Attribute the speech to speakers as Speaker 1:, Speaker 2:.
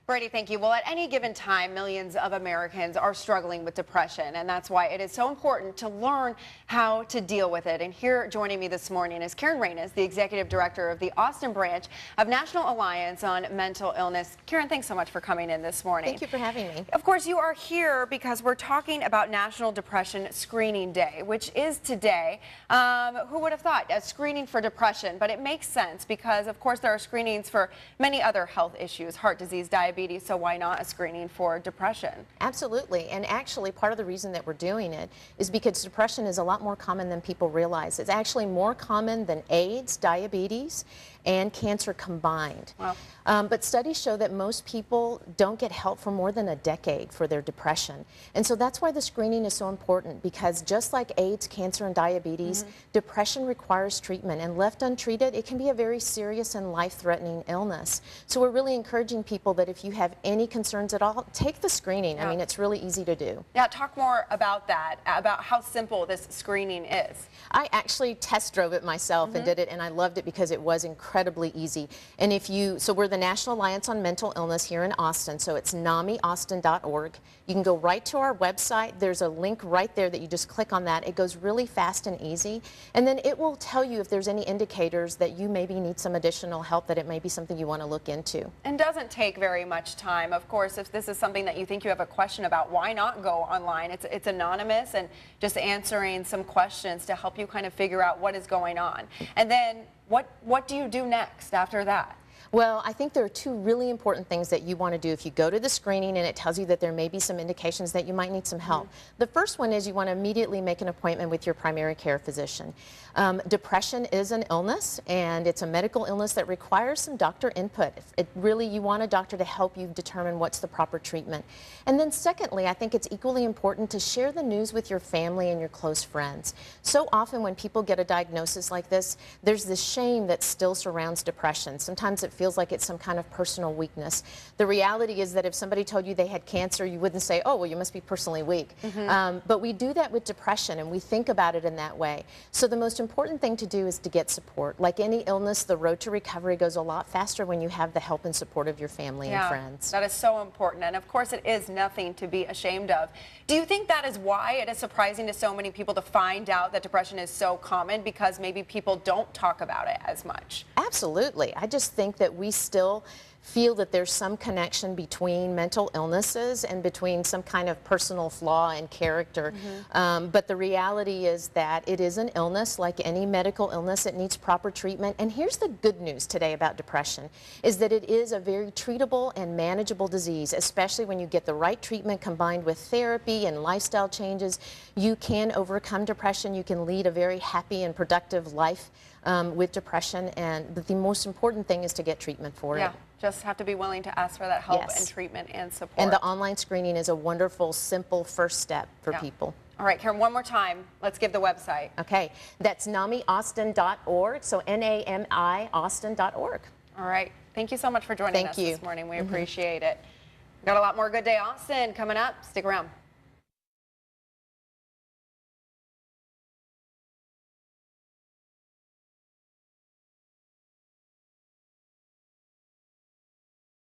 Speaker 1: Brady, thank you. Well, at any given time, millions of Americans are struggling with depression, and that's why it is so important to learn how to deal with it. And here joining me this morning is Ranus, the Executive Director of the Austin branch of National Alliance on Mental Illness. Karen, thanks so much for coming in this morning.
Speaker 2: Thank you for having me.
Speaker 1: Of course, you are here because we're talking about National Depression Screening Day, which is today. Who would have thought a screening for depression? But it makes sense because, of course, there are screenings for many other health issues, heart disease, diabetes, so why not a screening for depression?
Speaker 2: Absolutely, and actually part of the reason that we're doing it is because depression is a lot more common than people realize. It's actually more common than AIDS, diabetes, and cancer combined.
Speaker 1: Wow.
Speaker 2: But studies show that most people don't get help for more than a decade for their depression. And so that's why the screening is so important, because just like AIDS, cancer, and diabetes, depression requires treatment, and left untreated, it can be a very serious and life-threatening illness. So we're really encouraging people that if you have any concerns at all, take the screening.
Speaker 1: Yeah.
Speaker 2: I mean, it's really easy to do.
Speaker 1: Yeah, talk more about that, about how simple this screening is.
Speaker 2: I actually test drove it myself and did it, and I loved it because it was incredibly easy. And so we're the National Alliance on Mental Illness here in Austin, so it's NAMIAustin.org. You can go right to our website. There's a link right there that you just click on that. It goes really fast and easy, and then it will tell you if there's any indicators that you maybe need some additional help, that it may be something you want to look into.
Speaker 1: And doesn't take very much time. Of course, if this is something that you think you have a question about, why not go online? It's anonymous and just answering some questions to help you kind of figure out what is going on. And then what do you do next after that?
Speaker 2: Well, I think there are two really important things that you want to do if you go to the screening and it tells you that there may be some indications that you might need some help. The first one is you want to immediately make an appointment with your primary care physician. Depression is an illness, and it's a medical illness that requires some doctor input. You want a doctor to help you determine what's the proper treatment. And then secondly, I think it's equally important to share the news with your family and your close friends. So often when people get a diagnosis like this, there's this shame that still surrounds depression. Sometimes it feels like it's some kind of personal weakness. The reality is that if somebody told you they had cancer, you wouldn't say, oh, well, you must be personally weak. But we do that with depression, and we think about it in that way. So the most important thing to do is to get support. Like any illness, the road to recovery goes a lot faster when you have the help and support of your family and friends.
Speaker 1: That is so important, and of course it is nothing to be ashamed of. Do you think that is why it is surprising to so many people to find out that depression is so common, because maybe people don't talk about it as much?
Speaker 2: Absolutely. I just think that we still feel that there's some connection between mental illnesses and between some kind of personal flaw and character. But the reality is that it is an illness like any medical illness. It needs proper treatment. And here's the good news today about depression, is that it is a very treatable and manageable disease, especially when you get the right treatment combined with therapy and lifestyle changes. You can overcome depression. You can lead a very happy and productive life with depression, but the most important thing is to get treatment for it.
Speaker 1: Just have to be willing to ask for that help and treatment and support.
Speaker 2: And the online screening is a wonderful, simple first step for people.
Speaker 1: All right, Karen, one more time. Let's give the website.
Speaker 2: Okay, that's NAMIAustin.org, so NAMI Austin.org.
Speaker 1: All right, thank you so much for joining us this morning. We appreciate it. We've got a lot more Good Day Austin coming up. Stick around.